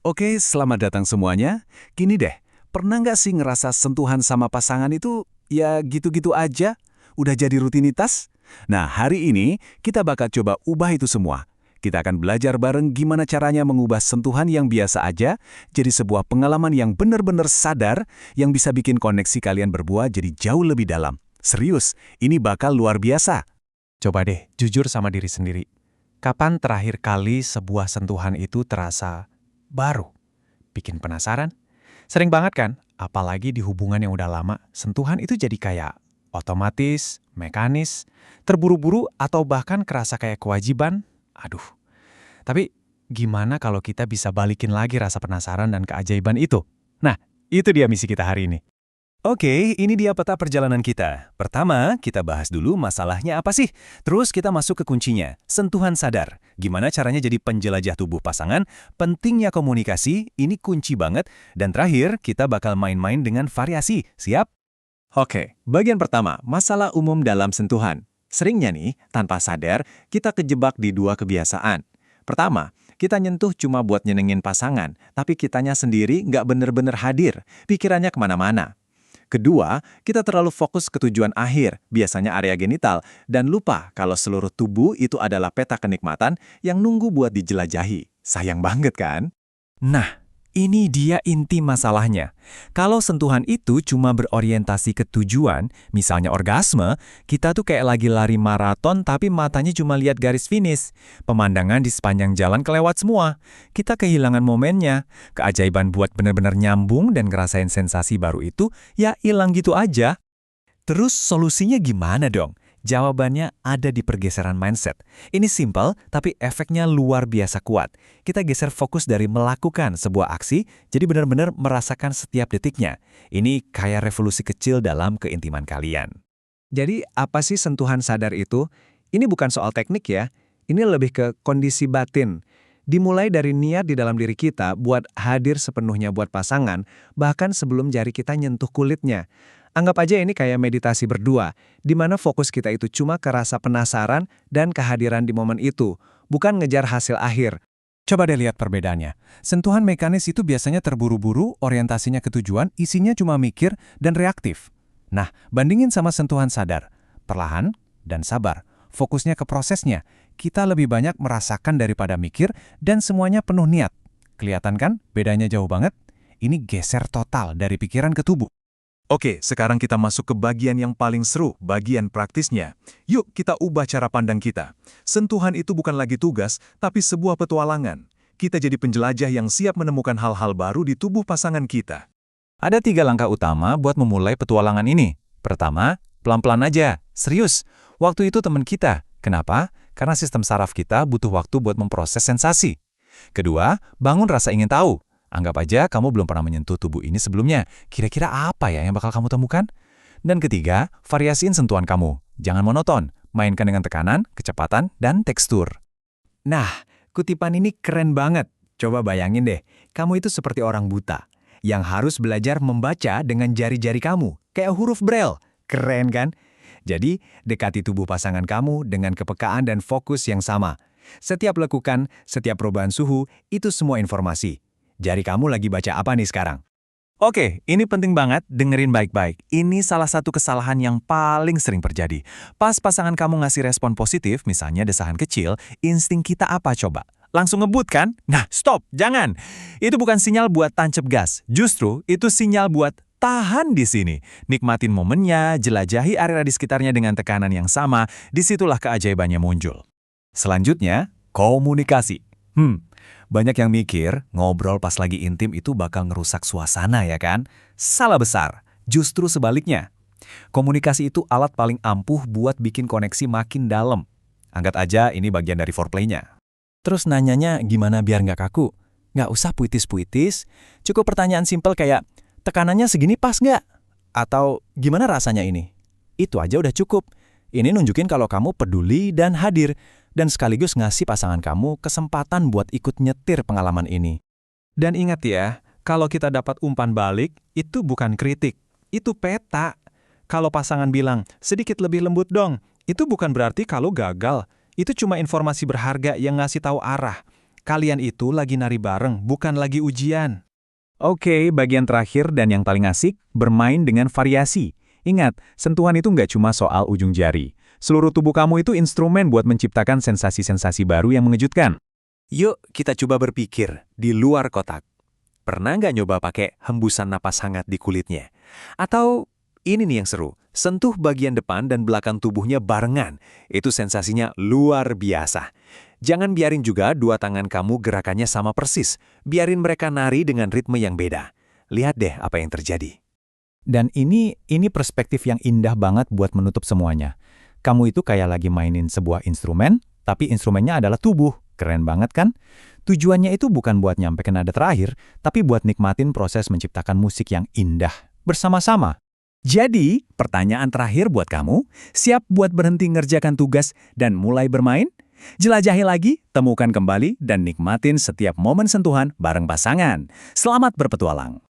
Oke, selamat datang semuanya. Gini deh, pernah nggak sih ngerasa sentuhan sama pasangan itu ya gitu-gitu aja? Udah jadi rutinitas? Nah, hari ini kita bakal coba ubah itu semua. Kita akan belajar bareng gimana caranya mengubah sentuhan yang biasa aja jadi sebuah pengalaman yang benar-benar sadar yang bisa bikin koneksi kalian berdua jadi jauh lebih dalam. Serius, ini bakal luar biasa. Coba deh, jujur sama diri sendiri. Kapan terakhir kali sebuah sentuhan itu terasa baru? Bikin penasaran? Sering banget kan? Apalagi di hubungan yang udah lama, sentuhan itu jadi kayak otomatis, mekanis, terburu-buru atau bahkan kerasa kayak kewajiban. Aduh, tapi gimana kalau kita bisa balikin lagi rasa penasaran dan keajaiban itu? Nah, itu dia misi kita hari ini. Oke, ini dia peta perjalanan kita. Pertama, kita bahas dulu masalahnya apa sih? Terus kita masuk ke kuncinya, sentuhan sadar. Gimana caranya jadi penjelajah tubuh pasangan? Pentingnya komunikasi, ini kunci banget. Dan terakhir, kita bakal main-main dengan variasi. Siap? Oke, bagian pertama, masalah umum dalam sentuhan. Seringnya nih, tanpa sadar, kita kejebak di dua kebiasaan. Pertama, kita nyentuh cuma buat nyenengin pasangan, tapi kitanya sendiri nggak bener-bener hadir, pikirannya kemana-mana. Kedua, kita terlalu fokus ke tujuan akhir, biasanya area genital, dan lupa kalau seluruh tubuh itu adalah peta kenikmatan yang nunggu buat dijelajahi. Sayang banget kan? Nah, ini dia inti masalahnya. Kalau sentuhan itu cuma berorientasi ke tujuan, misalnya orgasme, kita tuh kayak lagi lari maraton tapi matanya cuma lihat garis finish. Pemandangan di sepanjang jalan kelewat semua. Kita kehilangan momennya. Keajaiban buat benar-benar nyambung dan ngerasain sensasi baru itu, ya hilang gitu aja. Terus solusinya gimana dong? Jawabannya ada di pergeseran mindset. Ini simple, tapi efeknya luar biasa kuat. Kita geser fokus dari melakukan sebuah aksi, jadi benar-benar merasakan setiap detiknya. Ini kayak revolusi kecil dalam keintiman kalian. Jadi apa sih sentuhan sadar itu? Ini bukan soal teknik ya, ini lebih ke kondisi batin. Dimulai dari niat di dalam diri kita buat hadir sepenuhnya buat pasangan, bahkan sebelum jari kita nyentuh kulitnya. Anggap aja ini kayak meditasi berdua, di mana fokus kita itu cuma ke rasa penasaran dan kehadiran di momen itu, bukan ngejar hasil akhir. Coba deh lihat perbedaannya. Sentuhan mekanis itu biasanya terburu-buru, orientasinya ke tujuan, isinya cuma mikir dan reaktif. Nah, bandingin sama sentuhan sadar. Perlahan dan sabar. Fokusnya ke prosesnya. Kita lebih banyak merasakan daripada mikir dan semuanya penuh niat. Kelihatan kan bedanya jauh banget? Ini geser total dari pikiran ke tubuh. Oke, sekarang kita masuk ke bagian yang paling seru, bagian praktisnya. Yuk kita ubah cara pandang kita. Sentuhan itu bukan lagi tugas, tapi sebuah petualangan. Kita jadi penjelajah yang siap menemukan hal-hal baru di tubuh pasangan kita. Ada 3 langkah utama buat memulai petualangan ini. Pertama, pelan-pelan aja. Serius, waktu itu teman kita. Kenapa? Karena sistem saraf kita butuh waktu buat memproses sensasi. Kedua, bangun rasa ingin tahu. Anggap aja kamu belum pernah menyentuh tubuh ini sebelumnya. Kira-kira apa ya yang bakal kamu temukan? Dan ketiga, variasiin sentuhan kamu. Jangan monoton. Mainkan dengan tekanan, kecepatan, dan tekstur. Nah, kutipan ini keren banget. Coba bayangin deh, kamu itu seperti orang buta yang harus belajar membaca dengan jari-jari kamu, kayak huruf Braille. Keren kan? Jadi, dekati tubuh pasangan kamu dengan kepekaan dan fokus yang sama. Setiap lekukan, setiap perubahan suhu, itu semua informasi. Jari kamu lagi baca apa nih sekarang? Oke, ini penting banget, dengerin baik-baik. Ini salah satu kesalahan yang paling sering terjadi. Pas pasangan kamu ngasih respon positif, misalnya desahan kecil, insting kita apa coba? Langsung ngebut kan? Nah, stop, jangan. Itu bukan sinyal buat tancap gas. Justru, itu sinyal buat tahan di sini. Nikmatin momennya, jelajahi area di sekitarnya dengan tekanan yang sama, disitulah keajaibannya muncul. Selanjutnya, komunikasi. Banyak yang mikir, ngobrol pas lagi intim itu bakal ngerusak suasana ya kan? Salah besar. Justru sebaliknya. Komunikasi itu alat paling ampuh buat bikin koneksi makin dalam. Angkat aja ini bagian dari foreplay-nya. Terus nanyanya gimana biar nggak kaku? Nggak usah puitis-puitis. Cukup pertanyaan simpel kayak, tekanannya segini pas nggak? Atau gimana rasanya ini? Itu aja udah cukup. Ini nunjukin kalau kamu peduli dan hadir. Dan sekaligus ngasih pasangan kamu kesempatan buat ikut nyetir pengalaman ini. Dan ingat ya, kalau kita dapat umpan balik, itu bukan kritik, itu peta. Kalau pasangan bilang, sedikit lebih lembut dong, itu bukan berarti kalau gagal. Itu cuma informasi berharga yang ngasih tahu arah. Kalian itu lagi nari bareng, bukan lagi ujian. Oke, bagian terakhir dan yang paling asik, bermain dengan variasi. Ingat, sentuhan itu nggak cuma soal ujung jari. Seluruh tubuh kamu itu instrumen buat menciptakan sensasi-sensasi baru yang mengejutkan. Yuk, kita coba berpikir di luar kotak. Pernah nggak nyoba pakai hembusan napas hangat di kulitnya? Atau ini nih yang seru, sentuh bagian depan dan belakang tubuhnya barengan. Itu sensasinya luar biasa. Jangan biarin juga dua tangan kamu gerakannya sama persis. Biarin mereka nari dengan ritme yang beda. Lihat deh apa yang terjadi. Dan ini perspektif yang indah banget buat menutup semuanya. Kamu itu kayak lagi mainin sebuah instrumen, tapi instrumennya adalah tubuh. Keren banget kan? Tujuannya itu bukan buat nyampe ke nada terakhir, tapi buat nikmatin proses menciptakan musik yang indah bersama-sama. Jadi, pertanyaan terakhir buat kamu, siap buat berhenti ngerjakan tugas dan mulai bermain? Jelajahi lagi, temukan kembali, dan nikmatin setiap momen sentuhan bareng pasangan. Selamat berpetualang!